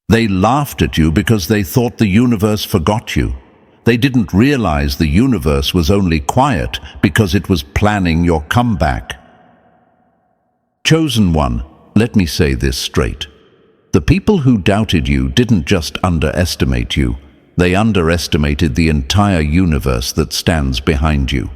They laughed at you because they thought the universe forgot you. They didn't realize the universe was only quiet because it was planning your comeback. Chosen one, let me say this straight. The people who doubted you didn't just underestimate you, they underestimated the entire universe that stands behind you.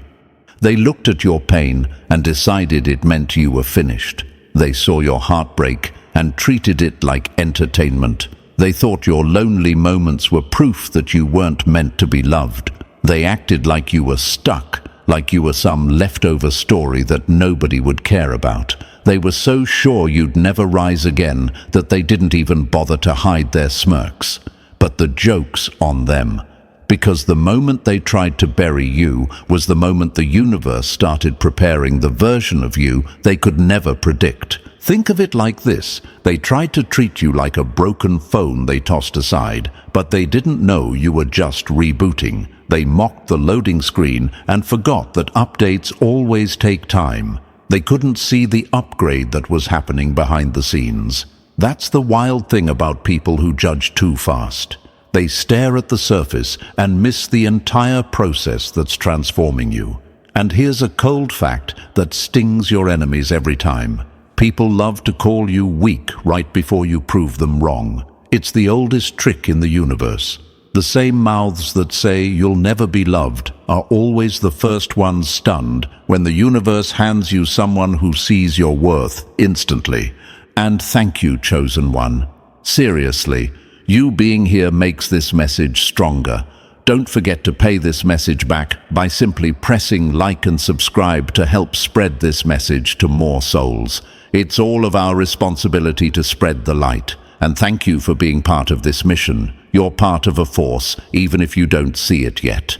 They looked at your pain and decided it meant you were finished. They saw your heartbreak and treated it like entertainment. They thought your lonely moments were proof that you weren't meant to be loved. They acted like you were stuck, like you were some leftover story that nobody would care about. They were so sure you'd never rise again that they didn't even bother to hide their smirks. But the joke's on them. Because the moment they tried to bury you was the moment the universe started preparing the version of you they could never predict. Think of it like this. They tried to treat you like a broken phone they tossed aside, but they didn't know you were just rebooting. They mocked the loading screen and forgot that updates always take time. They couldn't see the upgrade that was happening behind the scenes. That's the wild thing about people who judge too fast. They stare at the surface and miss the entire process that's transforming you. And here's a cold fact that stings your enemies every time. People love to call you weak right before you prove them wrong. It's the oldest trick in the universe. The same mouths that say you'll never be loved are always the first ones stunned when the universe hands you someone who sees your worth instantly. And thank you, chosen one. Seriously, you being here makes this message stronger. Don't forget to pay this message back by simply pressing like and subscribe to help spread this message to more souls. It's all of our responsibility to spread the light. And thank you for being part of this mission. You're part of a force, even if you don't see it yet.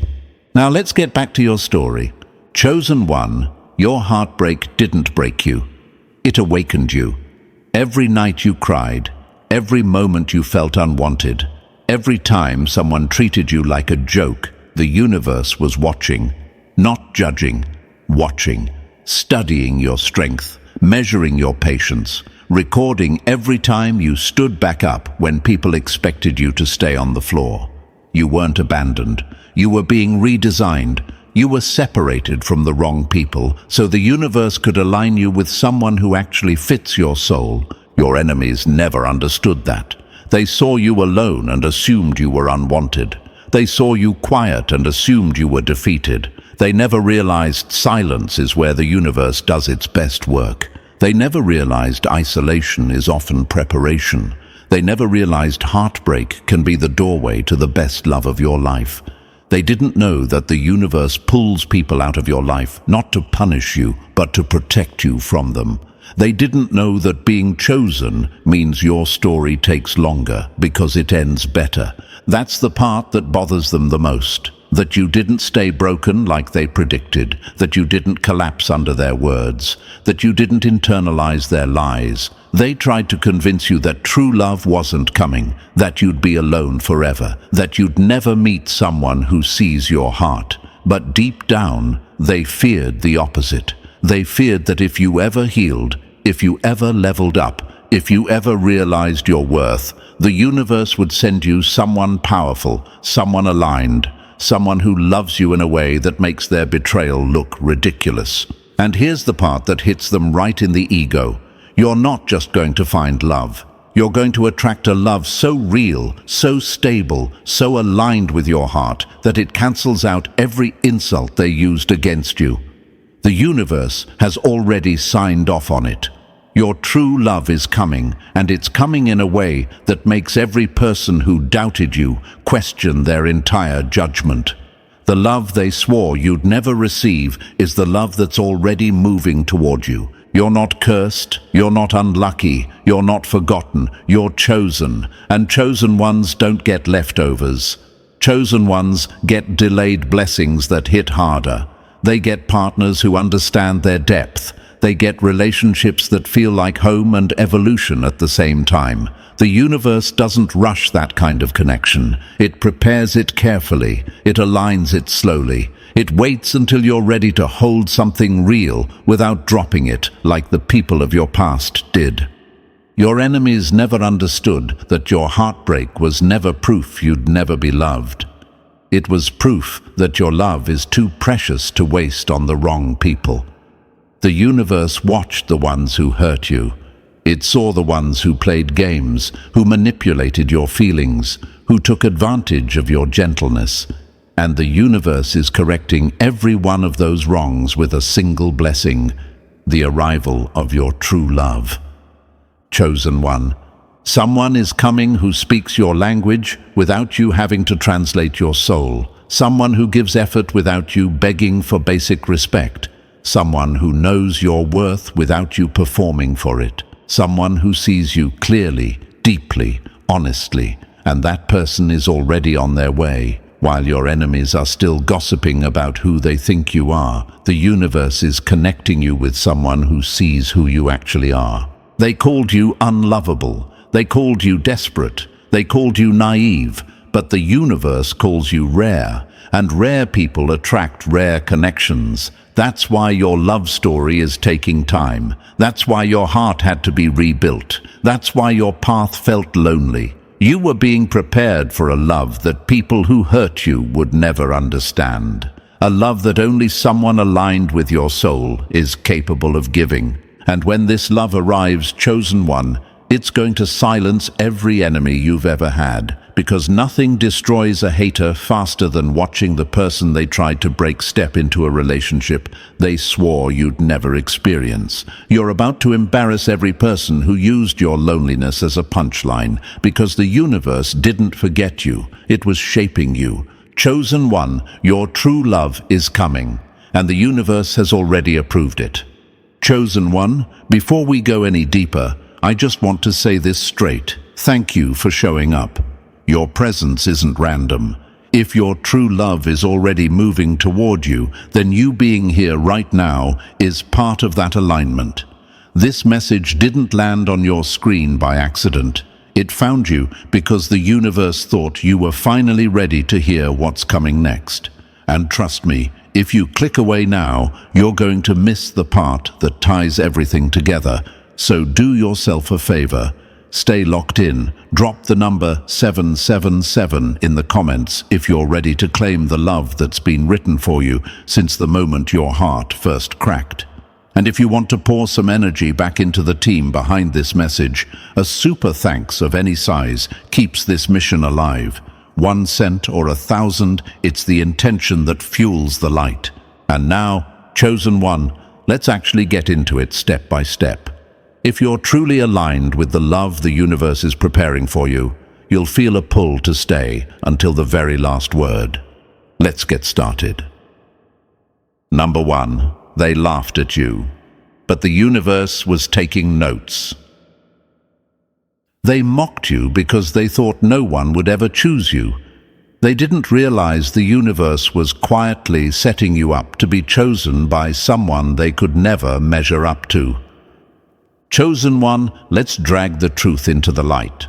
Now let's get back to your story. Chosen one, your heartbreak didn't break you. It awakened you. Every night you cried, every moment you felt unwanted, every time someone treated you like a joke, the universe was watching. Not judging, watching, studying your strength, measuring your patience, recording every time you stood back up when people expected you to stay on the floor. You weren't abandoned. You were being redesigned. You were separated from the wrong people so the universe could align you with someone who actually fits your soul. Your enemies never understood that. They saw you alone and assumed you were unwanted. They saw you quiet and assumed you were defeated. They never realized silence is where the universe does its best work. They never realized isolation is often preparation. They never realized heartbreak can be the doorway to the best love of your life. They didn't know that the universe pulls people out of your life not to punish you, but to protect you from them. They didn't know that being chosen means your story takes longer because it ends better. That's the part that bothers them the most. That you didn't stay broken like they predicted, that you didn't collapse under their words, that you didn't internalize their lies. They tried to convince you that true love wasn't coming, that you'd be alone forever, that you'd never meet someone who sees your heart. But deep down, they feared the opposite. They feared that if you ever healed, if you ever leveled up, if you ever realized your worth, the universe would send you someone powerful, someone aligned, someone who loves you in a way that makes their betrayal look ridiculous. And here's the part that hits them right in the ego. You're not just going to find love. You're going to attract a love so real, so stable, so aligned with your heart that it cancels out every insult they used against you. The universe has already signed off on it. Your true love is coming, and it's coming in a way that makes every person who doubted you question their entire judgment. The love they swore you'd never receive is the love that's already moving toward you. You're not cursed, you're not unlucky, you're not forgotten, you're chosen, and chosen ones don't get leftovers. Chosen ones get delayed blessings that hit harder. They get partners who understand their depth. They get relationships that feel like home and evolution at the same time. The universe doesn't rush that kind of connection. It prepares it carefully. It aligns it slowly. It waits until you're ready to hold something real without dropping it like the people of your past did. Your enemies never understood that your heartbreak was never proof you'd never be loved. It was proof that your love is too precious to waste on the wrong people. The universe watched the ones who hurt you. It saw the ones who played games, who manipulated your feelings, who took advantage of your gentleness. And the universe is correcting every one of those wrongs with a single blessing, the arrival of your true love. Chosen one, someone is coming who speaks your language without you having to translate your soul. Someone who gives effort without you begging for basic respect. Someone who knows your worth without you performing for it. Someone who sees you clearly, deeply, honestly, and that person is already on their way. While your enemies are still gossiping about who they think you are, the universe is connecting you with someone who sees who you actually are. They called you unlovable. They called you desperate. They called you naive. But the universe calls you rare, and rare people attract rare connections. That's why your love story is taking time. That's why your heart had to be rebuilt. That's why your path felt lonely. You were being prepared for a love that people who hurt you would never understand. A love that only someone aligned with your soul is capable of giving. And when this love arrives, chosen one, it's going to silence every enemy you've ever had, because nothing destroys a hater faster than watching the person they tried to break step into a relationship they swore you'd never experience. You're about to embarrass every person who used your loneliness as a punchline, because the universe didn't forget you. It was shaping you. Chosen one, your true love is coming, and the universe has already approved it. Chosen one, before we go any deeper, I just want to say this straight. Thank you for showing up. Your presence isn't random. If your true love is already moving toward you, then you being here right now is part of that alignment. This message didn't land on your screen by accident. It found you because the universe thought you were finally ready to hear what's coming next. And trust me, if you click away now, you're going to miss the part that ties everything together. So do yourself a favor. Stay locked in. Drop the number 777 in the comments if you're ready to claim the love that's been written for you since the moment your heart first cracked. And if you want to pour some energy back into the team behind this message, a super thanks of any size keeps this mission alive. 1 cent or 1,000, it's the intention that fuels the light. And now, chosen one, let's actually get into it step by step. If you're truly aligned with the love the universe is preparing for you, you'll feel a pull to stay until the very last word. Let's get started. Number 1, they laughed at you, but the universe was taking notes. They mocked you because they thought no one would ever choose you. They didn't realize the universe was quietly setting you up to be chosen by someone they could never measure up to. Chosen one, let's drag the truth into the light.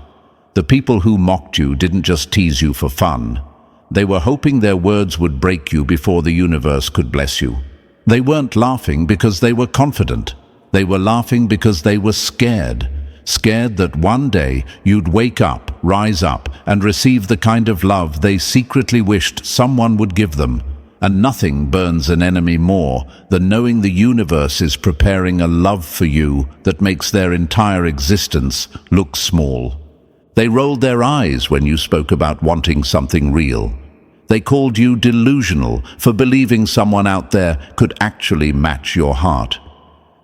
The people who mocked you didn't just tease you for fun. They were hoping their words would break you before the universe could bless you. They weren't laughing because they were confident. They were laughing because they were scared. Scared that one day you'd wake up, rise up, and receive the kind of love they secretly wished someone would give them. And nothing burns an enemy more than knowing the universe is preparing a love for you that makes their entire existence look small. They rolled their eyes when you spoke about wanting something real. They called you delusional for believing someone out there could actually match your heart.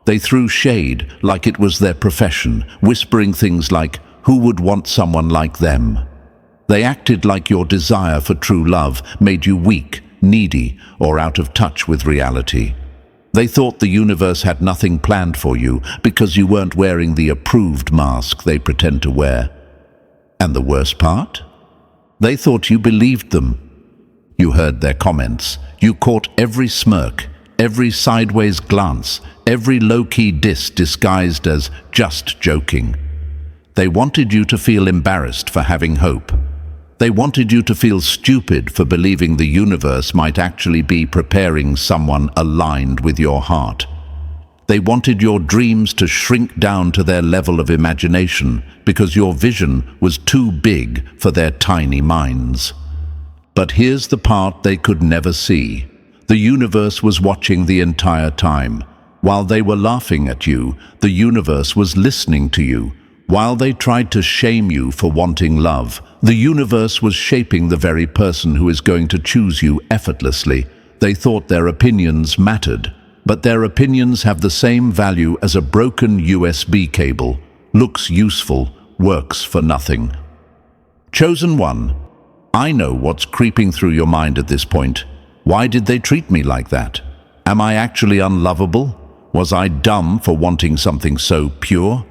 They threw shade like it was their profession, whispering things like, "Who would want someone like them?" They acted like your desire for true love made you weak, needy, or out of touch with reality. They thought the universe had nothing planned for you because you weren't wearing the approved mask they pretend to wear. And the worst part? They thought you believed them. You heard their comments. You caught every smirk, every sideways glance, every low-key diss disguised as just joking. They wanted you to feel embarrassed for having hope. They wanted you to feel stupid for believing the universe might actually be preparing someone aligned with your heart. They wanted your dreams to shrink down to their level of imagination because your vision was too big for their tiny minds. But here's the part they could never see. The universe was watching the entire time. While they were laughing at you, the universe was listening to you. While they tried to shame you for wanting love, the universe was shaping the very person who is going to choose you effortlessly. They thought their opinions mattered, but their opinions have the same value as a broken USB cable. Looks useful, works for nothing. Chosen one. I know what's creeping through your mind at this point. Why did they treat me like that? Am I actually unlovable? Was I dumb for wanting something so pure?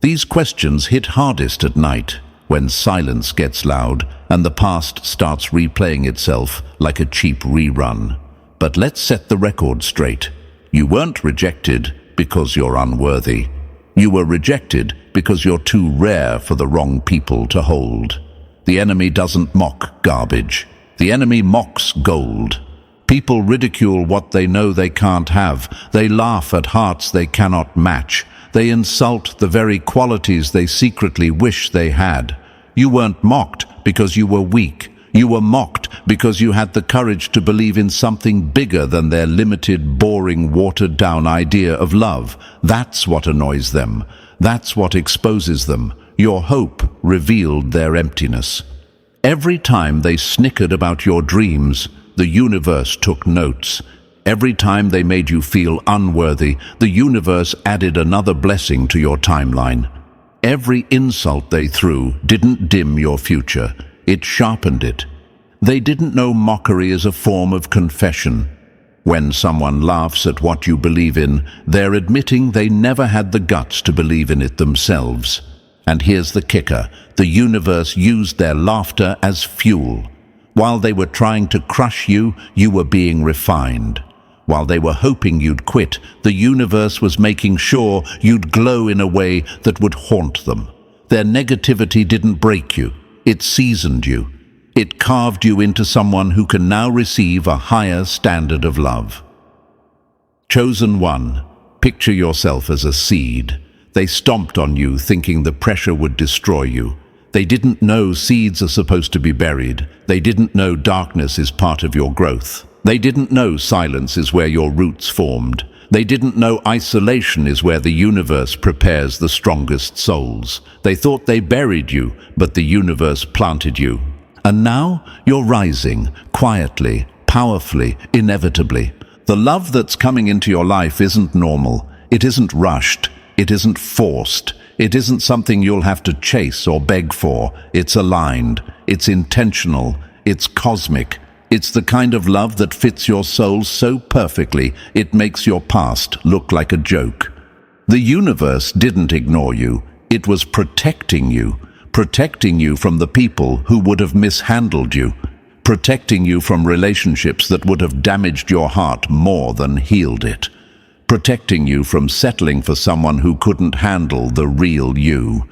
These questions hit hardest at night, when silence gets loud and the past starts replaying itself like a cheap rerun. But let's set the record straight. You weren't rejected because you're unworthy. You were rejected because you're too rare for the wrong people to hold. The enemy doesn't mock garbage. The enemy mocks gold. People ridicule what they know they can't have. They laugh at hearts they cannot match. They insult the very qualities they secretly wish they had. You weren't mocked because you were weak. You were mocked because you had the courage to believe in something bigger than their limited, boring, watered-down idea of love. That's what annoys them. That's what exposes them. Your hope revealed their emptiness. Every time they snickered about your dreams, the universe took notes. Every time they made you feel unworthy, the universe added another blessing to your timeline. Every insult they threw didn't dim your future. It sharpened it. They didn't know mockery as a form of confession. When someone laughs at what you believe in, they're admitting they never had the guts to believe in it themselves. And here's the kicker. The universe used their laughter as fuel. While they were trying to crush you, you were being refined. While they were hoping you'd quit, the universe was making sure you'd glow in a way that would haunt them. Their negativity didn't break you. It seasoned you. It carved you into someone who can now receive a higher standard of love. Chosen one. Picture yourself as a seed. They stomped on you thinking the pressure would destroy you. They didn't know seeds are supposed to be buried. They didn't know darkness is part of your growth. They didn't know silence is where your roots formed. They didn't know isolation is where the universe prepares the strongest souls. They thought they buried you, but the universe planted you. And now you're rising, quietly, powerfully, inevitably. The love that's coming into your life isn't normal. It isn't rushed. It isn't forced. It isn't something you'll have to chase or beg for. It's aligned. It's intentional. It's cosmic. It's the kind of love that fits your soul so perfectly it makes your past look like a joke. The universe didn't ignore you. It was protecting you from the people who would have mishandled you, protecting you from relationships that would have damaged your heart more than healed it, protecting you from settling for someone who couldn't handle the real you.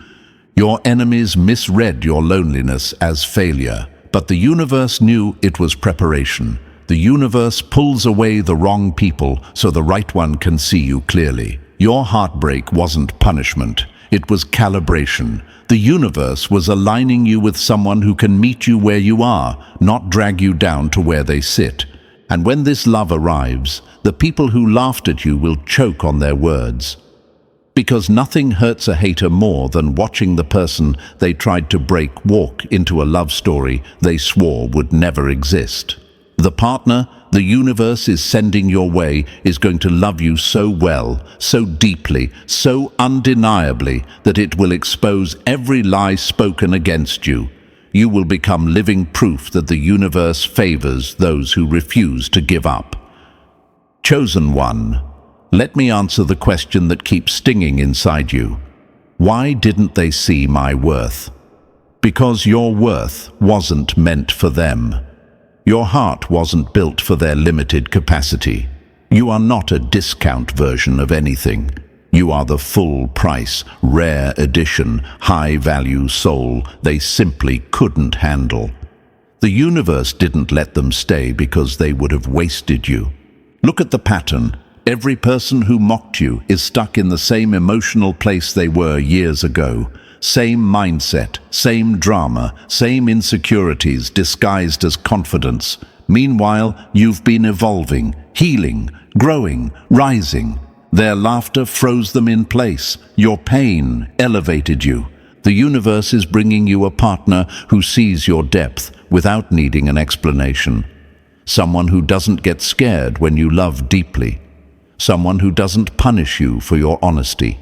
Your enemies misread your loneliness as failure. But the universe knew it was preparation. The universe pulls away the wrong people so the right one can see you clearly. Your heartbreak wasn't punishment. It was calibration. The universe was aligning you with someone who can meet you where you are, not drag you down to where they sit. And when this love arrives, the people who laughed at you will choke on their words. Because nothing hurts a hater more than watching the person they tried to break walk into a love story they swore would never exist. The partner the universe is sending your way is going to love you so well, so deeply, so undeniably that it will expose every lie spoken against you. You will become living proof that the universe favors those who refuse to give up. Chosen one. Let me answer the question that keeps stinging inside you. Why didn't they see my worth? Because your worth wasn't meant for them. Your heart wasn't built for their limited capacity. You are not a discount version of anything. You are the full price, rare edition, high-value soul they simply couldn't handle. The universe didn't let them stay because they would have wasted you. Look at the pattern. Every person who mocked you is stuck in the same emotional place they were years ago. Same mindset, same drama, same insecurities disguised as confidence. Meanwhile, you've been evolving, healing, growing, rising. Their laughter froze them in place. Your pain elevated you. The universe is bringing you a partner who sees your depth without needing an explanation. Someone who doesn't get scared when you love deeply. Someone who doesn't punish you for your honesty.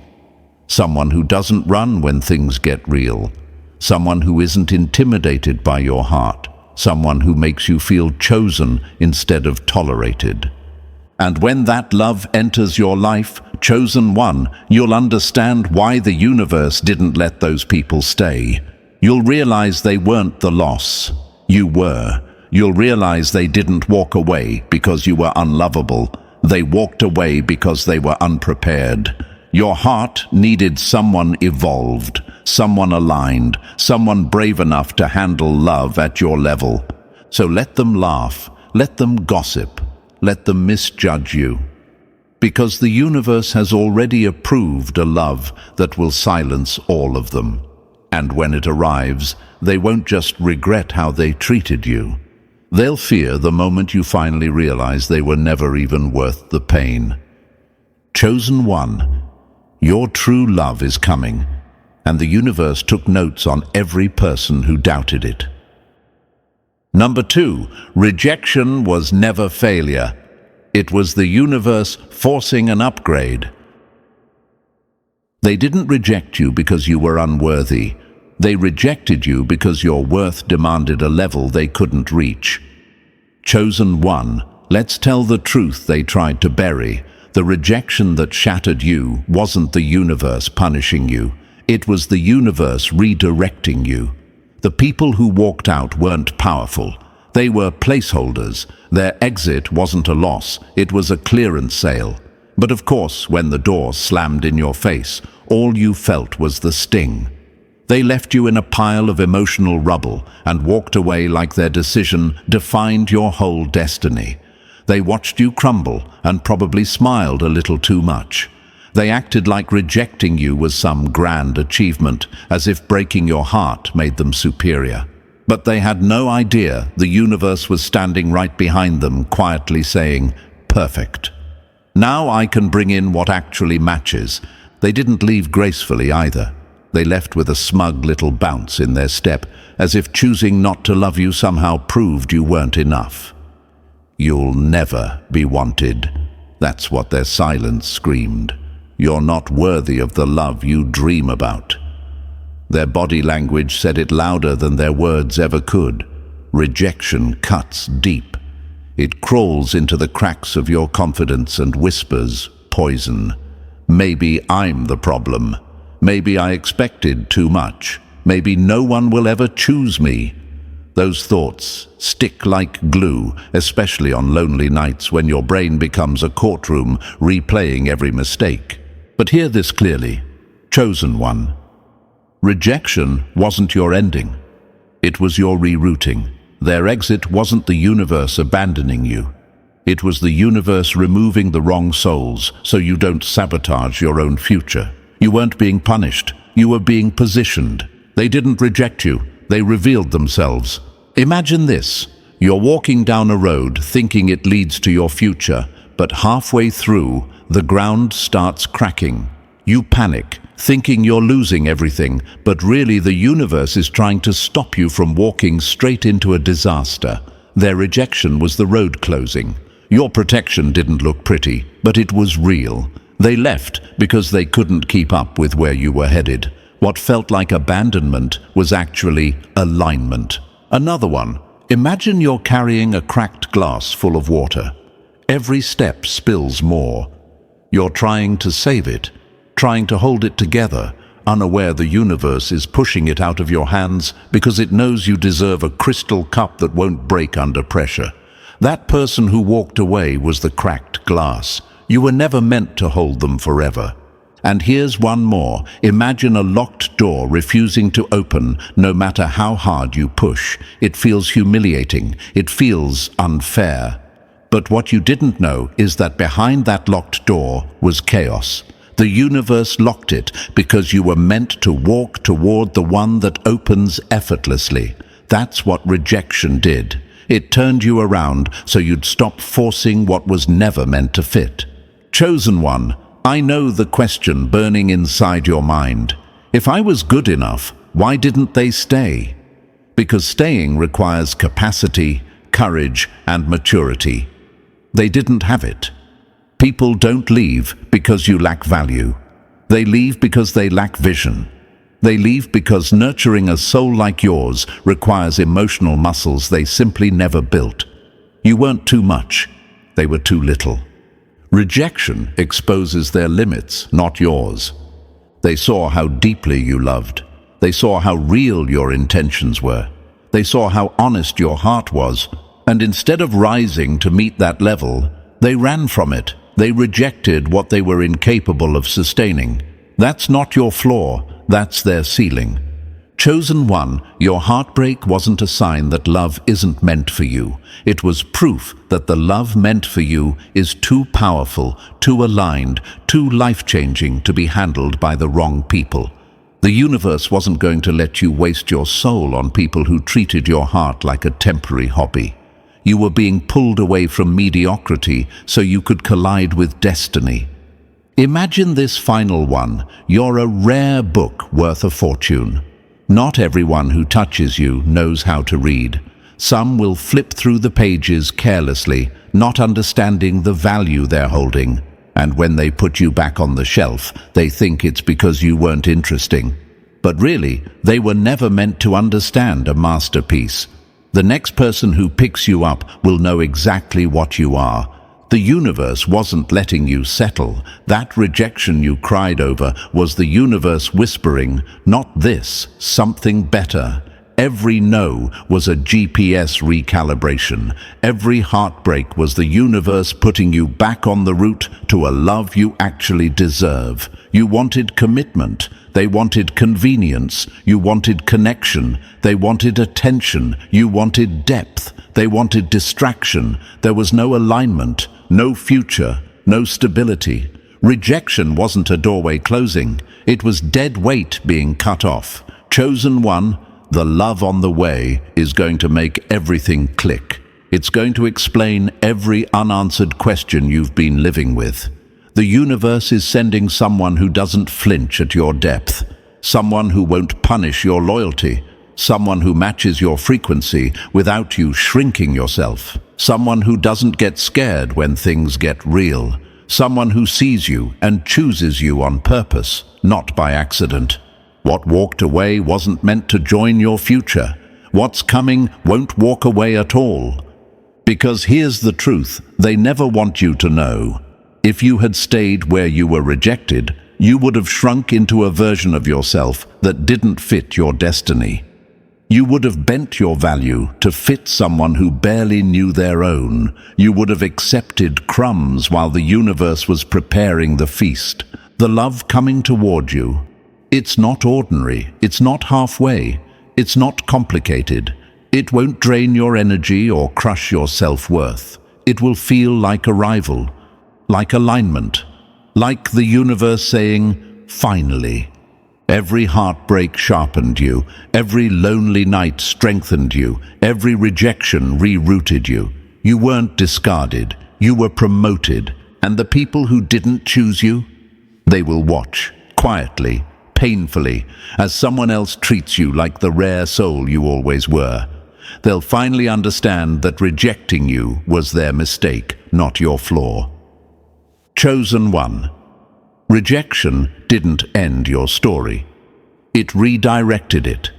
Someone who doesn't run when things get real. Someone who isn't intimidated by your heart. Someone who makes you feel chosen instead of tolerated. And when that love enters your life, chosen one, you'll understand why the universe didn't let those people stay. You'll realize they weren't the loss. You were. You'll realize they didn't walk away because you were unlovable. They walked away because they were unprepared. Your heart needed someone evolved, someone aligned, someone brave enough to handle love at your level. So let them laugh, let them gossip, let them misjudge you. Because the universe has already approved a love that will silence all of them. And when it arrives, they won't just regret how they treated you. They'll fear the moment you finally realize they were never even worth the pain. Chosen one, your true love is coming, and the universe took notes on every person who doubted it. Number 2, rejection was never failure. It was the universe forcing an upgrade. They didn't reject you because you were unworthy. They rejected you because your worth demanded a level they couldn't reach. Chosen one, let's tell the truth they tried to bury. The rejection that shattered you wasn't the universe punishing you. It was the universe redirecting you. The people who walked out weren't powerful. They were placeholders. Their exit wasn't a loss, it was a clearance sale. But of course, when the door slammed in your face, all you felt was the sting. They left you in a pile of emotional rubble and walked away like their decision defined your whole destiny. They watched you crumble and probably smiled a little too much. They acted like rejecting you was some grand achievement, as if breaking your heart made them superior. But they had no idea the universe was standing right behind them, quietly saying, "Perfect. Now I can bring in what actually matches." They didn't leave gracefully either. They left with a smug little bounce in their step, as if choosing not to love you somehow proved you weren't enough. "You'll never be wanted." That's what their silence screamed. You're not worthy of the love you dream about. Their body language said it louder than their words ever could. Rejection cuts deep. It crawls into the cracks of your confidence and whispers poison. Maybe I'm the problem. Maybe I expected too much. Maybe no one will ever choose me. Those thoughts stick like glue, especially on lonely nights when your brain becomes a courtroom replaying every mistake. But hear this clearly, chosen one. Rejection wasn't your ending. It was your rerouting. Their exit wasn't the universe abandoning you. It was the universe removing the wrong souls so you don't sabotage your own future. You weren't being punished. You were being positioned. They didn't reject you. They revealed themselves. Imagine this. You're walking down a road thinking it leads to your future, but halfway through, the ground starts cracking. You panic, thinking you're losing everything, but really the universe is trying to stop you from walking straight into a disaster. Their rejection was the road closing. Your protection didn't look pretty, but it was real. They left because they couldn't keep up with where you were headed. What felt like abandonment was actually alignment. Another one. Imagine you're carrying a cracked glass full of water. Every step spills more. You're trying to save it, trying to hold it together, unaware the universe is pushing it out of your hands because it knows you deserve a crystal cup that won't break under pressure. That person who walked away was the cracked glass. You were never meant to hold them forever. And here's one more. Imagine a locked door refusing to open no matter how hard you push. It feels humiliating. It feels unfair. But what you didn't know is that behind that locked door was chaos. The universe locked it because you were meant to walk toward the one that opens effortlessly. That's what rejection did. It turned you around so you'd stop forcing what was never meant to fit. Chosen one, I know the question burning inside your mind. If I was good enough, why didn't they stay? Because staying requires capacity, courage, and maturity. They didn't have it. People don't leave because you lack value. They leave because they lack vision. They leave because nurturing a soul like yours requires emotional muscles they simply never built. You weren't too much. They were too little. Rejection exposes their limits, not yours. They saw how deeply you loved. They saw how real your intentions were. They saw how honest your heart was. And instead of rising to meet that level, they ran from it. They rejected what they were incapable of sustaining. That's not your flaw, that's their ceiling. Chosen one, your heartbreak wasn't a sign that love isn't meant for you. It was proof that the love meant for you is too powerful, too aligned, too life-changing to be handled by the wrong people. The universe wasn't going to let you waste your soul on people who treated your heart like a temporary hobby. You were being pulled away from mediocrity so you could collide with destiny. Imagine this final one. You're a rare book worth a fortune. Not everyone who touches you knows how to read. Some will flip through the pages carelessly, not understanding the value they're holding. And when they put you back on the shelf, they think it's because you weren't interesting. But really, they were never meant to understand a masterpiece. The next person who picks you up will know exactly what you are. The universe wasn't letting you settle. That rejection you cried over was the universe whispering, not this, something better. Every no was a GPS recalibration. Every heartbreak was the universe putting you back on the route to a love you actually deserve. You wanted commitment. They wanted convenience. You wanted connection. They wanted attention. You wanted depth. They wanted distraction. There was no alignment, no future, no stability. Rejection wasn't a doorway closing. It was dead weight being cut off. Chosen one, the love on the way is going to make everything click. It's going to explain every unanswered question you've been living with. The universe is sending someone who doesn't flinch at your depth, someone who won't punish your loyalty, someone who matches your frequency without you shrinking yourself, someone who doesn't get scared when things get real, someone who sees you and chooses you on purpose, not by accident. What walked away wasn't meant to join your future. What's coming won't walk away at all. Because here's the truth, they never want you to know. If you had stayed where you were rejected, you would have shrunk into a version of yourself that didn't fit your destiny. You would have bent your value to fit someone who barely knew their own. You would have accepted crumbs while the universe was preparing the feast. The love coming toward you, it's not ordinary, it's not halfway, it's not complicated. It won't drain your energy or crush your self-worth. It will feel like arrival, like alignment, like the universe saying, finally. Every heartbreak sharpened you, every lonely night strengthened you, every rejection rerouted you. You weren't discarded, you were promoted, and the people who didn't choose you, they will watch, quietly, painfully, as someone else treats you like the rare soul you always were. They'll finally understand that rejecting you was their mistake, not your flaw. Chosen one. Rejection didn't end your story. It redirected it.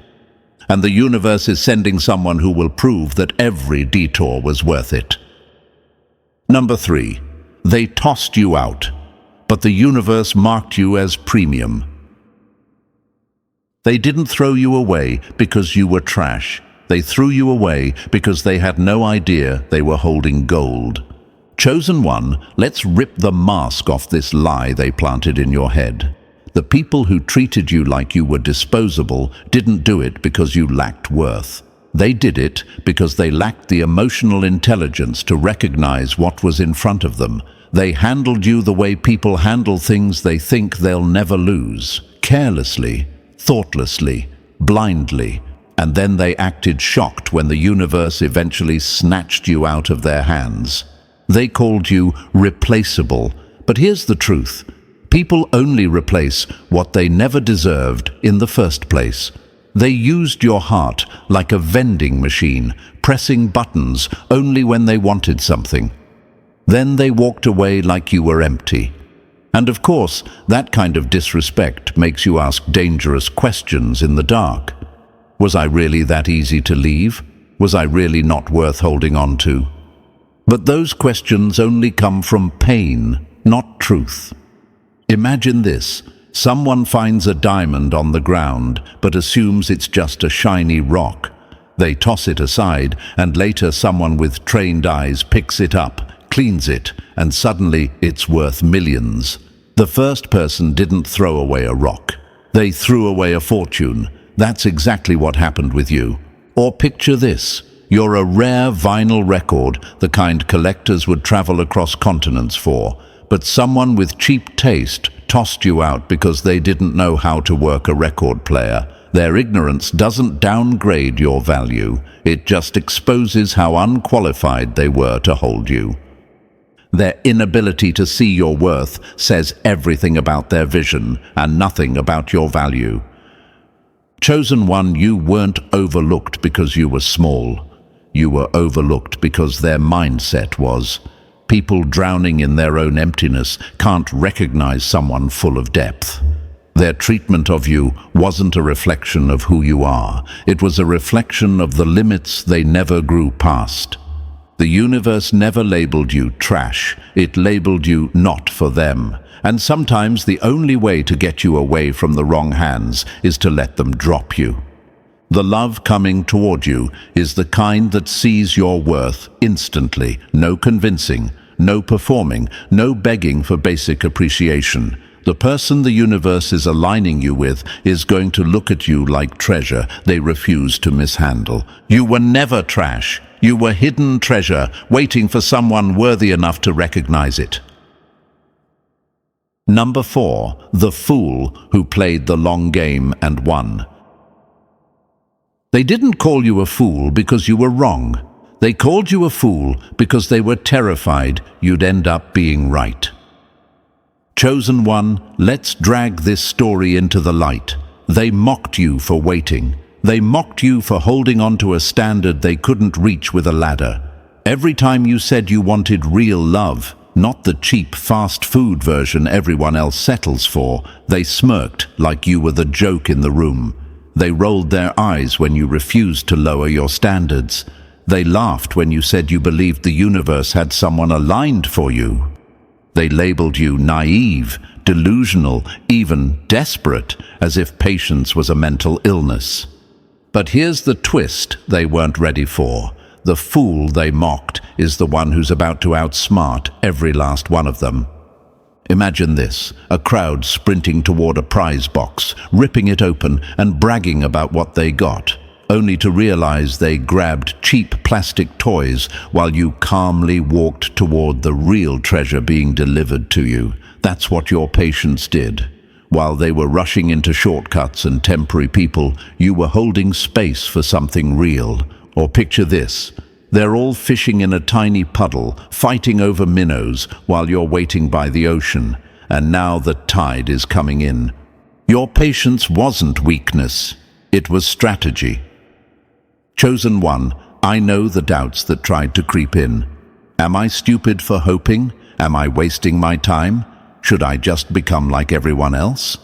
And the universe is sending someone who will prove that every detour was worth it. Number 3. They tossed you out, but the universe marked you as premium. They didn't throw you away because you were trash. They threw you away because they had no idea they were holding gold. Chosen one, let's rip the mask off this lie they planted in your head. The people who treated you like you were disposable didn't do it because you lacked worth. They did it because they lacked the emotional intelligence to recognize what was in front of them. They handled you the way people handle things they think they'll never lose, carelessly, thoughtlessly, blindly, and then they acted shocked when the universe eventually snatched you out of their hands. They called you replaceable, but here's the truth. People only replace what they never deserved in the first place. They used your heart like a vending machine, pressing buttons only when they wanted something. Then they walked away like you were empty. And of course, that kind of disrespect makes you ask dangerous questions in the dark. Was I really that easy to leave? Was I really not worth holding on to? But those questions only come from pain, not truth. Imagine this. Someone finds a diamond on the ground, but assumes it's just a shiny rock. They toss it aside, and later someone with trained eyes picks it up, cleans it, and suddenly it's worth millions. The first person didn't throw away a rock. They threw away a fortune. That's exactly what happened with you. Or picture this. You're a rare vinyl record, the kind collectors would travel across continents for. But someone with cheap taste tossed you out because they didn't know how to work a record player. Their ignorance doesn't downgrade your value. It just exposes how unqualified they were to hold you. Their inability to see your worth says everything about their vision and nothing about your value. Chosen one, you weren't overlooked because you were small. You were overlooked because their mindset was. People drowning in their own emptiness can't recognize someone full of depth. Their treatment of you wasn't a reflection of who you are. It was a reflection of the limits they never grew past. The universe never labeled you trash. It labeled you not for them. And sometimes the only way to get you away from the wrong hands is to let them drop you. The love coming toward you is the kind that sees your worth instantly. No convincing, no performing, no begging for basic appreciation. The person the universe is aligning you with is going to look at you like treasure they refuse to mishandle. You were never trash. You were hidden treasure, waiting for someone worthy enough to recognize it. Number 4, the fool who played the long game and won. They didn't call you a fool because you were wrong. They called you a fool because they were terrified you'd end up being right. Chosen one, let's drag this story into the light. They mocked you for waiting. They mocked you for holding on to a standard they couldn't reach with a ladder. Every time you said you wanted real love, not the cheap fast food version everyone else settles for, they smirked like you were the joke in the room. They rolled their eyes when you refused to lower your standards. They laughed when you said you believed the universe had someone aligned for you. They labeled you naive, delusional, even desperate, as if patience was a mental illness. But here's the twist they weren't ready for. The fool they mocked is the one who's about to outsmart every last one of them. Imagine this, a crowd sprinting toward a prize box, ripping it open and bragging about what they got, only to realize they grabbed cheap plastic toys while you calmly walked toward the real treasure being delivered to you. That's what your patience did. While they were rushing into shortcuts and temporary people, you were holding space for something real. Or picture this. They're all fishing in a tiny puddle, fighting over minnows while you're waiting by the ocean, and now the tide is coming in. Your patience wasn't weakness, it was strategy. Chosen one, I know the doubts that tried to creep in. Am I stupid for hoping? Am I wasting my time? Should I just become like everyone else?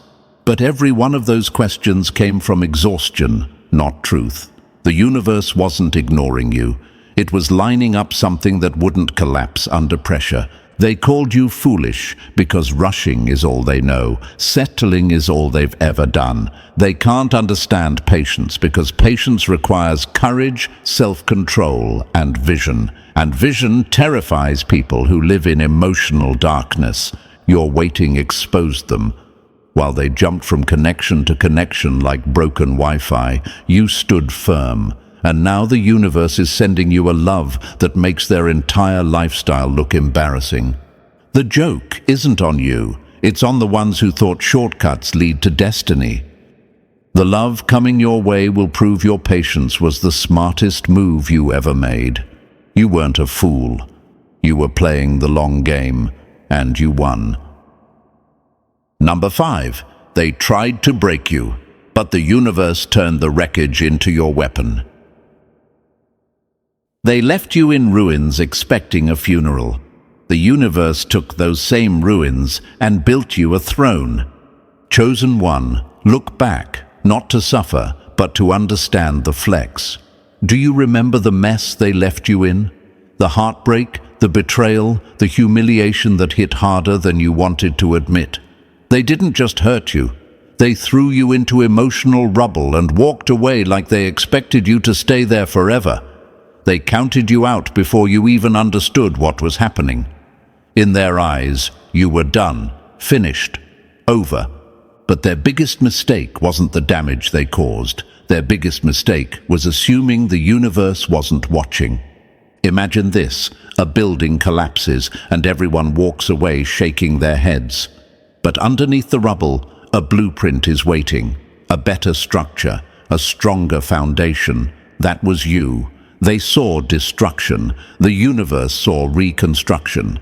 But every one of those questions came from exhaustion, not truth. The universe wasn't ignoring you. It was lining up something that wouldn't collapse under pressure. They called you foolish because rushing is all they know. Settling is all they've ever done. They can't understand patience because patience requires courage, self-control, and vision. And vision terrifies people who live in emotional darkness. Your waiting exposed them. While they jumped from connection to connection like broken Wi-Fi, you stood firm. And now the universe is sending you a love that makes their entire lifestyle look embarrassing. The joke isn't on you, it's on the ones who thought shortcuts lead to destiny. The love coming your way will prove your patience was the smartest move you ever made. You weren't a fool. You were playing the long game, and you won. Number 5. They tried to break you, but the universe turned the wreckage into your weapon. They left you in ruins expecting a funeral. The universe took those same ruins and built you a throne. Chosen one, look back, not to suffer, but to understand the flex. Do you remember the mess they left you in? The heartbreak, the betrayal, the humiliation that hit harder than you wanted to admit. They didn't just hurt you. They threw you into emotional rubble and walked away like they expected you to stay there forever. They counted you out before you even understood what was happening. In their eyes, you were done, finished, over. But their biggest mistake wasn't the damage they caused. Their biggest mistake was assuming the universe wasn't watching. Imagine this: a building collapses and everyone walks away shaking their heads. But underneath the rubble, a blueprint is waiting, a better structure, a stronger foundation. That was you. They saw destruction. The universe saw reconstruction.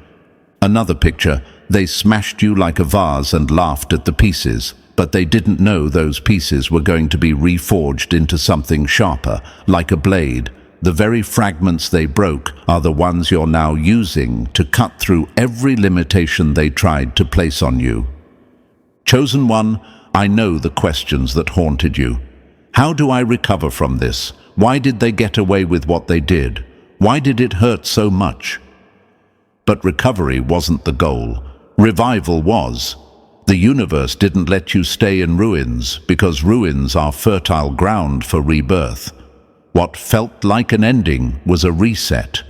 Another picture: they smashed you like a vase and laughed at the pieces, but they didn't know those pieces were going to be reforged into something sharper, like a blade. The very fragments they broke are the ones you're now using to cut through every limitation they tried to place on you. Chosen one, I know the questions that haunted you. How do I recover from this? Why did they get away with what they did? Why did it hurt so much? But recovery wasn't the goal. Revival was. The universe didn't let you stay in ruins because ruins are fertile ground for rebirth. What felt like an ending was a reset.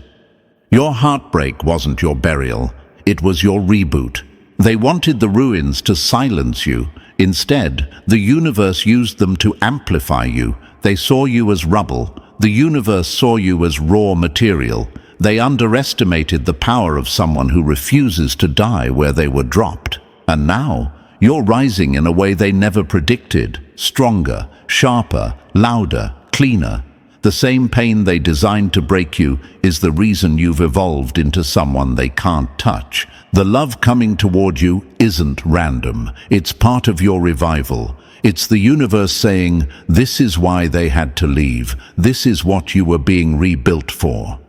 Your heartbreak wasn't your burial. It was your reboot. They wanted the ruins to silence you. Instead, the universe used them to amplify you. They saw you as rubble. The universe saw you as raw material. They underestimated the power of someone who refuses to die where they were dropped. And now, you're rising in a way they never predicted. Stronger, sharper, louder, cleaner. The same pain they designed to break you is the reason you've evolved into someone they can't touch. The love coming toward you isn't random. It's part of your revival. It's the universe saying, this is why they had to leave. This is what you were being rebuilt for.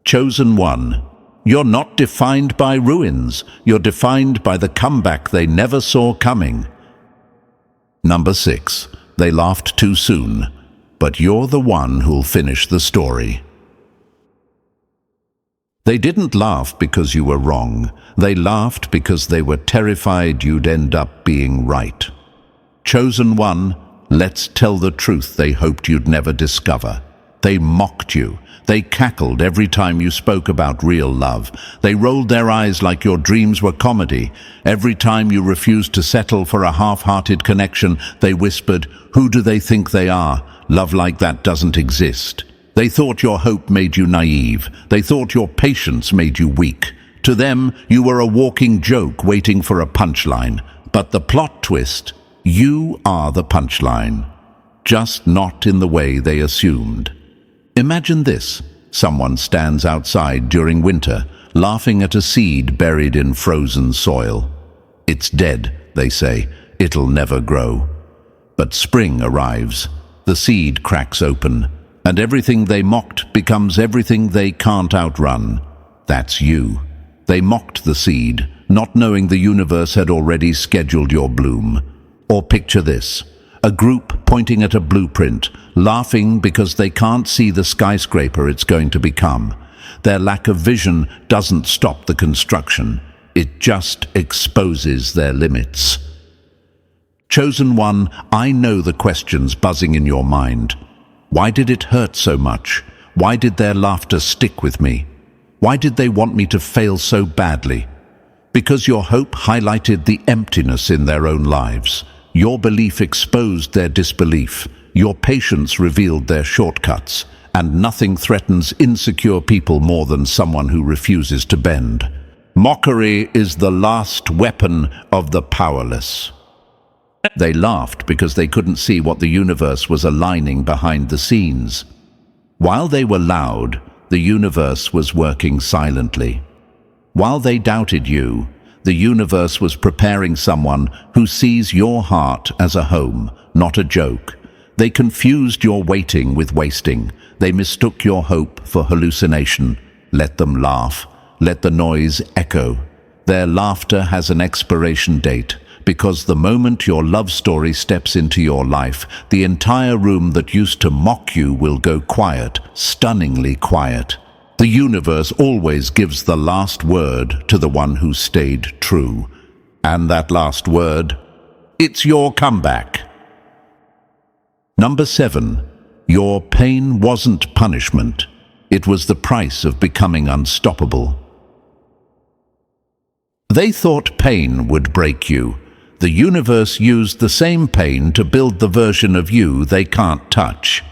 Chosen one, you're not defined by ruins. You're defined by the comeback they never saw coming. Number 6, they laughed too soon, but you're the one who'll finish the story. They didn't laugh because you were wrong. They laughed because they were terrified you'd end up being right. Chosen one, let's tell the truth they hoped you'd never discover. They mocked you. They cackled every time you spoke about real love. They rolled their eyes like your dreams were comedy. Every time you refused to settle for a half-hearted connection, they whispered, who do they think they are? Love like that doesn't exist. They thought your hope made you naive. They thought your patience made you weak. To them, you were a walking joke waiting for a punchline. But the plot twist, you are the punchline. Just not in the way they assumed. Imagine this. Someone stands outside during winter, laughing at a seed buried in frozen soil. It's dead, they say. It'll never grow. But spring arrives. The seed cracks open, and everything they mocked becomes everything they can't outrun. That's you. They mocked the seed, not knowing the universe had already scheduled your bloom. Or picture this. A group pointing at a blueprint, laughing because they can't see the skyscraper it's going to become. Their lack of vision doesn't stop the construction. It just exposes their limits. Chosen one, I know the questions buzzing in your mind. Why did it hurt so much? Why did their laughter stick with me? Why did they want me to fail so badly? Because your hope highlighted the emptiness in their own lives. Your belief exposed their disbelief. Your patience revealed their shortcuts, and nothing threatens insecure people more than someone who refuses to bend. Mockery is the last weapon of the powerless. They laughed because they couldn't see what the universe was aligning behind the scenes. While they were loud, the universe was working silently. While they doubted you, the universe was preparing someone who sees your heart as a home, not a joke. They confused your waiting with wasting. They mistook your hope for hallucination. Let them laugh. Let the noise echo. Their laughter has an expiration date, because the moment your love story steps into your life, the entire room that used to mock you will go quiet, stunningly quiet. The universe always gives the last word to the one who stayed true. And that last word, it's your comeback. Number 7. Your pain wasn't punishment. It was the price of becoming unstoppable. They thought pain would break you. The universe used the same pain to build the version of you they can't touch.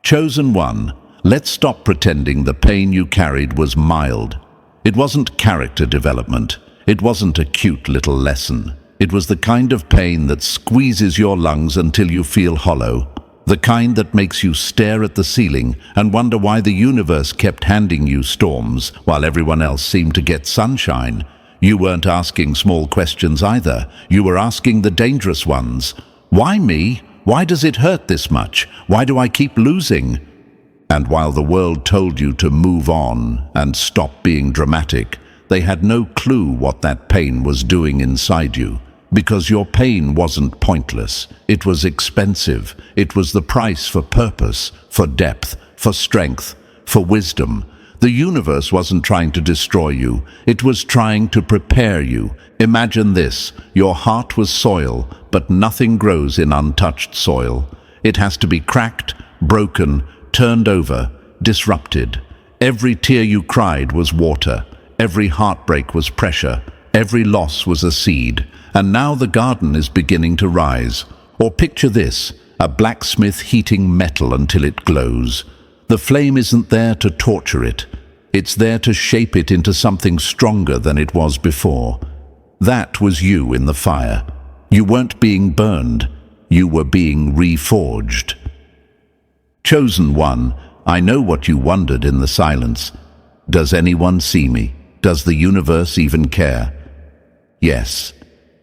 Chosen one, let's stop pretending the pain you carried was mild. It wasn't character development. It wasn't a cute little lesson. It was the kind of pain that squeezes your lungs until you feel hollow. The kind that makes you stare at the ceiling and wonder why the universe kept handing you storms while everyone else seemed to get sunshine. You weren't asking small questions either. You were asking the dangerous ones. Why me? Why does it hurt this much? Why do I keep losing? And while the world told you to move on and stop being dramatic, they had no clue what that pain was doing inside you. Because your pain wasn't pointless. It was expensive. It was the price for purpose, for depth, for strength, for wisdom. The universe wasn't trying to destroy you. It was trying to prepare you. Imagine this. Your heart was soil, but nothing grows in untouched soil. It has to be cracked, broken, turned over, disrupted. Every tear you cried was water. Every heartbreak was pressure. Every loss was a seed. And now the garden is beginning to rise. Or picture this, a blacksmith heating metal until it glows. The flame isn't there to torture it. It's there to shape it into something stronger than it was before. That was you in the fire. You weren't being burned. You were being reforged. Chosen one, I know what you wondered in the silence. Does anyone see me? Does the universe even care? Yes,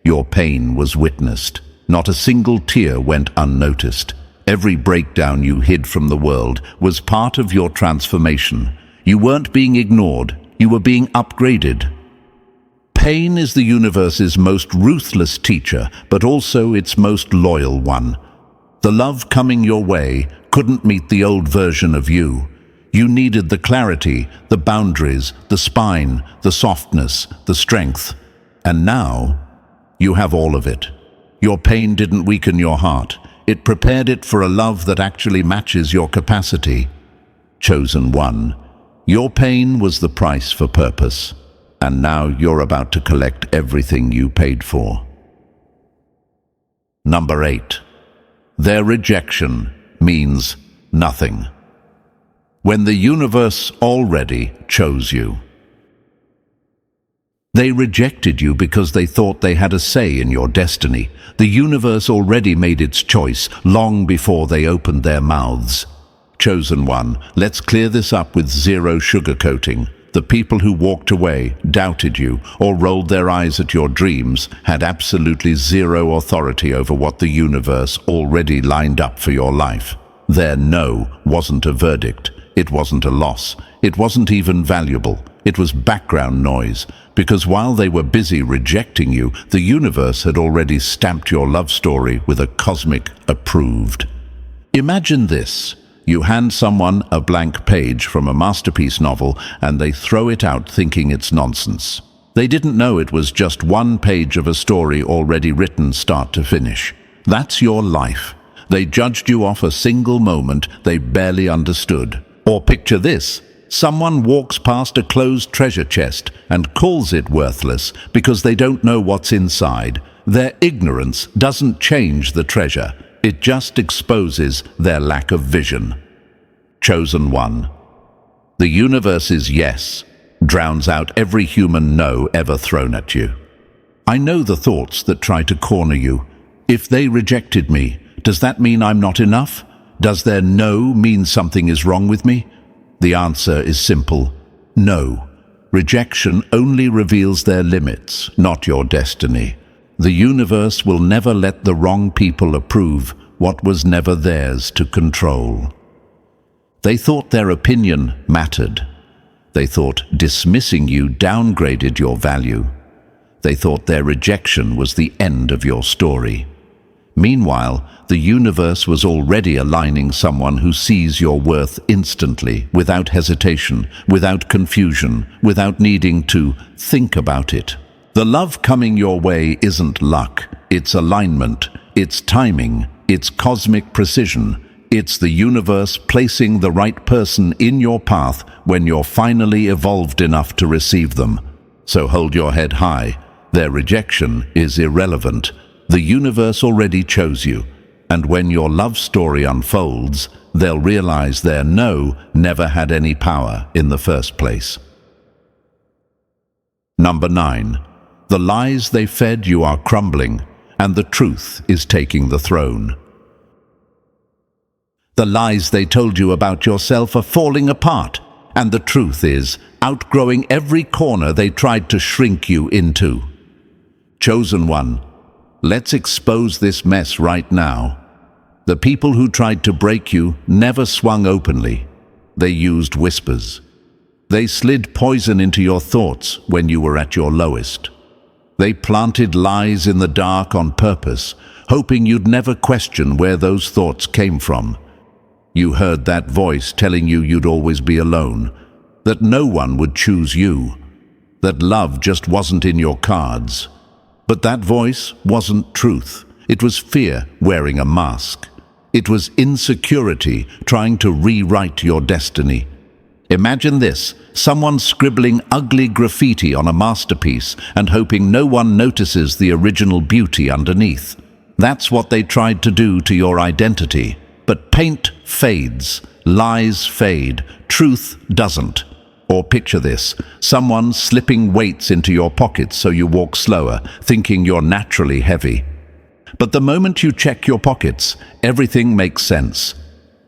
your pain was witnessed. Not a single tear went unnoticed. Every breakdown you hid from the world was part of your transformation. You weren't being ignored. You were being upgraded. Pain is the universe's most ruthless teacher, but also its most loyal one. The love coming your way couldn't meet the old version of you. You needed the clarity, the boundaries, the spine, the softness, the strength. And now, you have all of it. Your pain didn't weaken your heart. It prepared it for a love that actually matches your capacity. Chosen one, your pain was the price for purpose, and now you're about to collect everything you paid for. Number 8. Their rejection means nothing. When the universe already chose you. They rejected you because they thought they had a say in your destiny. The universe already made its choice long before they opened their mouths. Chosen one, let's clear this up with zero sugarcoating. The people who walked away, doubted you, or rolled their eyes at your dreams had absolutely zero authority over what the universe already lined up for your life. Their no wasn't a verdict. It wasn't a loss. It wasn't even valuable. It was background noise, because while they were busy rejecting you, the universe had already stamped your love story with a cosmic approved. Imagine this. You hand someone a blank page from a masterpiece novel and they throw it out thinking it's nonsense. They didn't know it was just one page of a story already written start to finish. That's your life. They judged you off a single moment they barely understood. Or picture this. Someone walks past a closed treasure chest and calls it worthless because they don't know what's inside. Their ignorance doesn't change the treasure. It just exposes their lack of vision. Chosen one. The universe's yes drowns out every human no ever thrown at you. I know the thoughts that try to corner you. If they rejected me, does that mean I'm not enough? Does their no mean something is wrong with me? The answer is simple: no. Rejection only reveals their limits, not your destiny. The universe will never let the wrong people approve what was never theirs to control. They thought their opinion mattered. They thought dismissing you downgraded your value. They thought their rejection was the end of your story. Meanwhile, the universe was already aligning someone who sees your worth instantly, without hesitation, without confusion, without needing to think about it. The love coming your way isn't luck, it's alignment, it's timing, it's cosmic precision. It's the universe placing the right person in your path when you're finally evolved enough to receive them. So hold your head high. Their rejection is irrelevant. The universe already chose you, and when your love story unfolds, they'll realize their no never had any power in the first place. Number 9. The lies they fed you are crumbling, and the truth is taking the throne. The lies they told you about yourself are falling apart, and the truth is outgrowing every corner they tried to shrink you into. Chosen one, let's expose this mess right now. The people who tried to break you never swung openly. They used whispers. They slid poison into your thoughts when you were at your lowest. They planted lies in the dark on purpose, hoping you'd never question where those thoughts came from. You heard that voice telling you you'd always be alone, that no one would choose you, that love just wasn't in your cards. But that voice wasn't truth. It was fear wearing a mask. It was insecurity trying to rewrite your destiny. Imagine this: someone scribbling ugly graffiti on a masterpiece and hoping no one notices the original beauty underneath. That's what they tried to do to your identity. But paint fades, lies fade, truth doesn't. Or picture this: someone slipping weights into your pockets so you walk slower, thinking you're naturally heavy. But the moment you check your pockets, everything makes sense.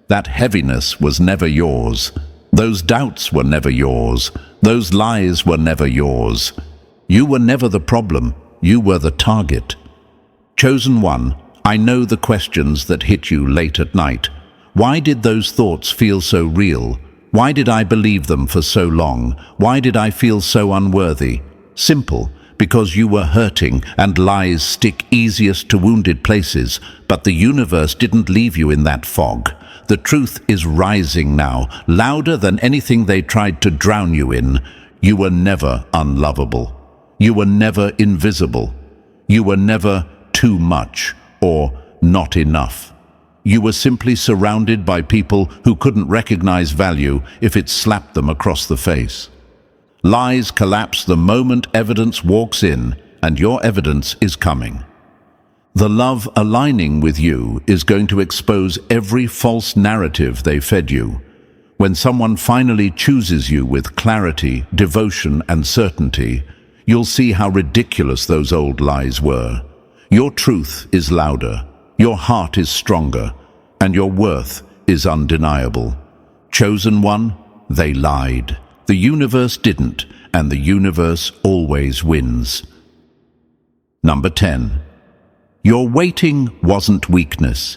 That heaviness was never yours. Those doubts were never yours. Those lies were never yours. You were never the problem. You were the target. Chosen one, I know the questions that hit you late at night. Why did those thoughts feel so real? Why did I believe them for so long? Why did I feel so unworthy? Simple: because you were hurting, and lies stick easiest to wounded places, but the universe didn't leave you in that fog. The truth is rising now, louder than anything they tried to drown you in. You were never unlovable. You were never invisible. You were never too much or not enough. You were simply surrounded by people who couldn't recognize value if it slapped them across the face. Lies collapse the moment evidence walks in, and your evidence is coming. The love aligning with you is going to expose every false narrative they fed you. When someone finally chooses you with clarity, devotion, and certainty, you'll see how ridiculous those old lies were. Your truth is louder, your heart is stronger, and your worth is undeniable. Chosen one, they lied. The universe didn't, and the universe always wins. Number 10. Your waiting wasn't weakness.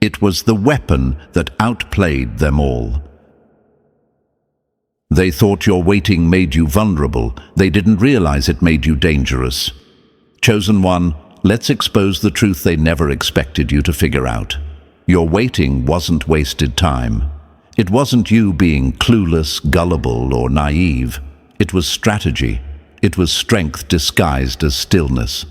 It was the weapon that outplayed them all. They thought your waiting made you vulnerable. They didn't realize it made you dangerous. Chosen one, let's expose the truth they never expected you to figure out. Your waiting wasn't wasted time. It wasn't you being clueless, gullible, or naive. It was strategy. It was strength disguised as stillness.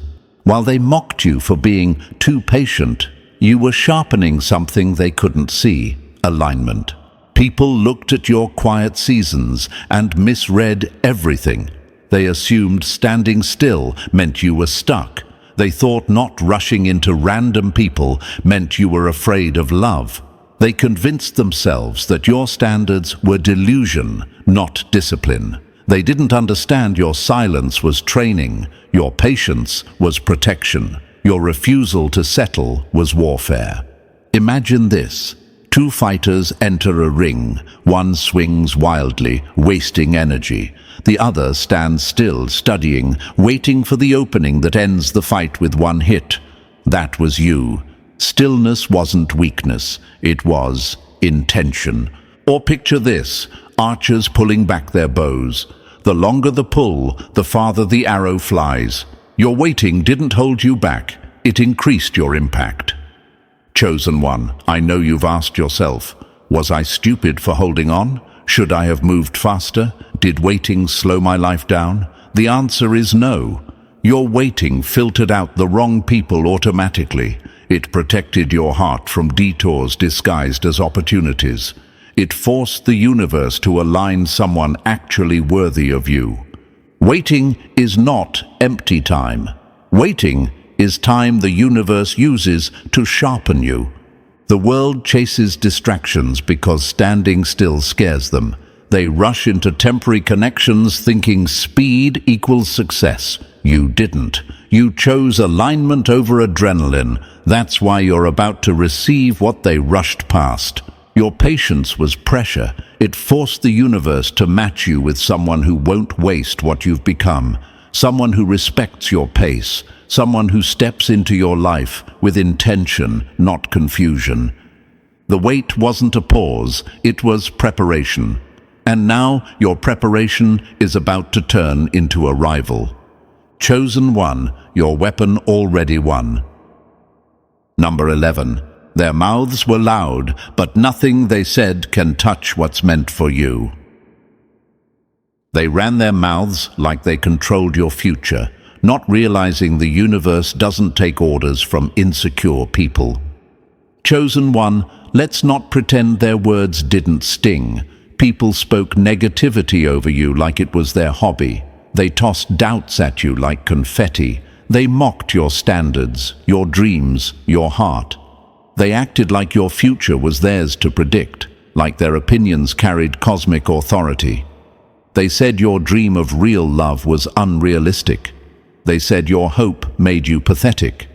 While they mocked you for being too patient, you were sharpening something they couldn't see: alignment. People looked at your quiet seasons and misread everything. They assumed standing still meant you were stuck. They thought not rushing into random people meant you were afraid of love. They convinced themselves that your standards were delusion, not discipline. They didn't understand your silence was training, your patience was protection, your refusal to settle was warfare. Imagine this. Two fighters enter a ring. One swings wildly, wasting energy. The other stands still, studying, waiting for the opening that ends the fight with one hit. That was you. Stillness wasn't weakness, it was intention. Or picture this, archers pulling back their bows. The longer the pull, the farther the arrow flies. Your waiting didn't hold you back, it increased your impact. Chosen one, I know you've asked yourself, was I stupid for holding on? Should I have moved faster? Did waiting slow my life down? The answer is no. Your waiting filtered out the wrong people automatically. It protected your heart from detours disguised as opportunities. It forced the universe to align someone actually worthy of you. Waiting is not empty time. Waiting is time the universe uses to sharpen you. The world chases distractions because standing still scares them. They rush into temporary connections thinking speed equals success. You didn't. You chose alignment over adrenaline. That's why you're about to receive what they rushed past. Your patience was pressure. It forced the universe to match you with someone who won't waste what you've become. Someone who respects your pace. Someone who steps into your life with intention, not confusion. The wait wasn't a pause, it was preparation. And now your preparation is about to turn into arrival. Chosen one, your weapon already won. Number 11. Their mouths were loud, but nothing they said can touch what's meant for you. They ran their mouths like they controlled your future, not realizing the universe doesn't take orders from insecure people. Chosen one, let's not pretend their words didn't sting. People spoke negativity over you like it was their hobby. They tossed doubts at you like confetti. They mocked your standards, your dreams, your heart. They acted like your future was theirs to predict, like their opinions carried cosmic authority. They said your dream of real love was unrealistic. They said your hope made you pathetic.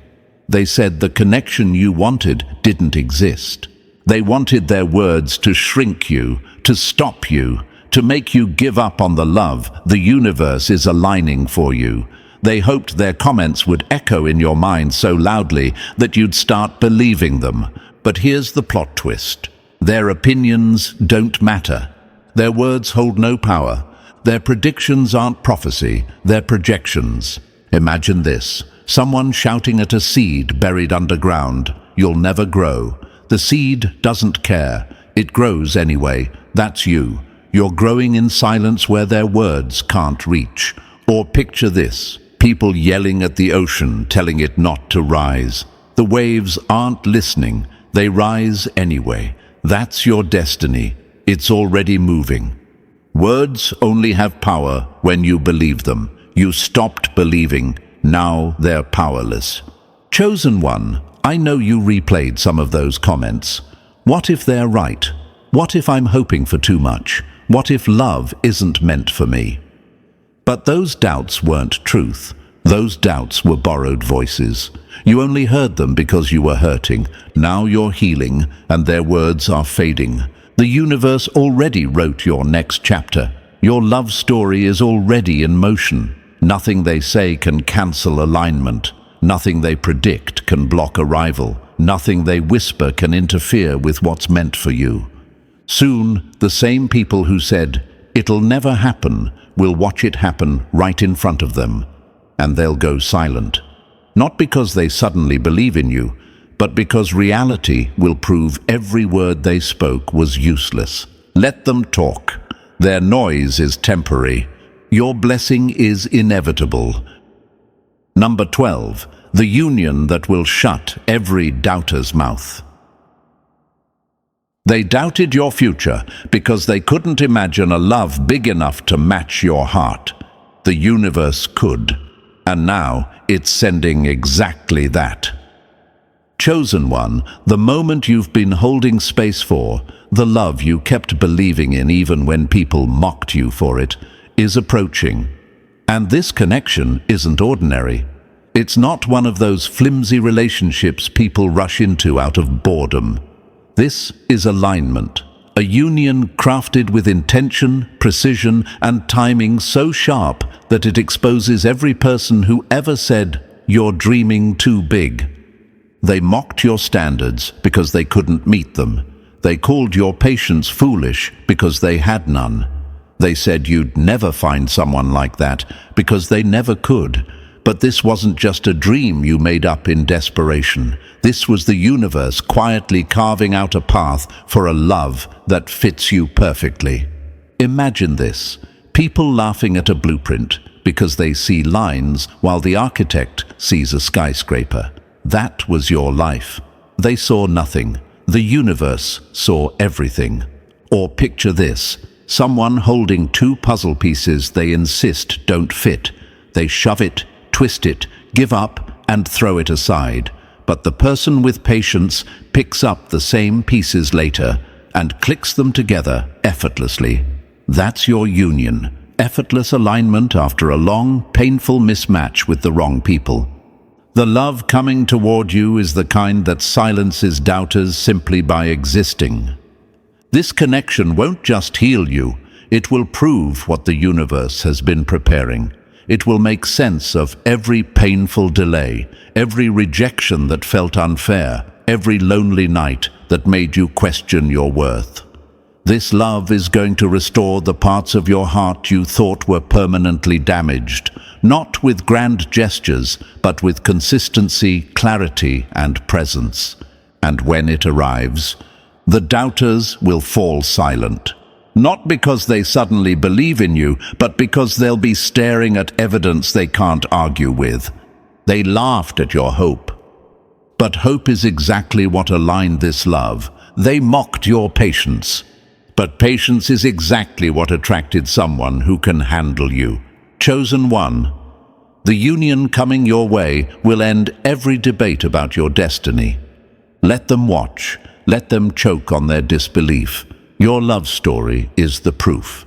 They said the connection you wanted didn't exist. They wanted their words to shrink you, to stop you, to make you give up on the love the universe is aligning for you. They hoped their comments would echo in your mind so loudly that you'd start believing them. But here's the plot twist. Their opinions don't matter. Their words hold no power. Their predictions aren't prophecy, they're projections. Imagine this, someone shouting at a seed buried underground, "You'll never grow." The seed doesn't care. It grows anyway. That's you. You're growing in silence where their words can't reach. Or picture this, people yelling at the ocean, telling it not to rise. The waves aren't listening. They rise anyway. That's your destiny. It's already moving. Words only have power when you believe them. You stopped believing. Now they're powerless. Chosen one, I know you replayed some of those comments. What if they're right? What if I'm hoping for too much? What if love isn't meant for me? But those doubts weren't truth. Those doubts were borrowed voices. You only heard them because you were hurting. Now you're healing, and their words are fading. The universe already wrote your next chapter. Your love story is already in motion. Nothing they say can cancel alignment. Nothing they predict can block arrival. Nothing they whisper can interfere with what's meant for you. Soon, the same people who said, "It'll never happen," will watch it happen right in front of them. And they'll go silent. Not because they suddenly believe in you, but because reality will prove every word they spoke was useless. Let them talk. Their noise is temporary. Your blessing is inevitable. Number 12. The union that will shut every doubter's mouth. They doubted your future because they couldn't imagine a love big enough to match your heart. The universe could. And now it's sending exactly that. Chosen one, the moment you've been holding space for, the love you kept believing in even when people mocked you for it, is approaching. And this connection isn't ordinary. It's not one of those flimsy relationships people rush into out of boredom. This is alignment, a union crafted with intention, precision, and timing so sharp that it exposes every person who ever said, "You're dreaming too big." They mocked your standards because they couldn't meet them. They called your patience foolish because they had none. They said you'd never find someone like that because they never could. But this wasn't just a dream you made up in desperation. This was the universe quietly carving out a path for a love that fits you perfectly. Imagine this: people laughing at a blueprint because they see lines while the architect sees a skyscraper. That was your life. They saw nothing. The universe saw everything. Or picture this: someone holding two puzzle pieces they insist don't fit. They shove it, twist it, give up, and throw it aside. But the person with patience picks up the same pieces later and clicks them together effortlessly. That's your union. Effortless alignment after a long, painful mismatch with the wrong people. The love coming toward you is the kind that silences doubters simply by existing. This connection won't just heal you, it will prove what the universe has been preparing. It will make sense of every painful delay, every rejection that felt unfair, every lonely night that made you question your worth. This love is going to restore the parts of your heart you thought were permanently damaged, not with grand gestures, but with consistency, clarity, and presence. And when it arrives, the doubters will fall silent. Not because they suddenly believe in you, but because they'll be staring at evidence they can't argue with. They laughed at your hope. But hope is exactly what aligned this love. They mocked your patience. But patience is exactly what attracted someone who can handle you. Chosen one. The union coming your way will end every debate about your destiny. Let them watch. Let them choke on their disbelief. Your love story is the proof.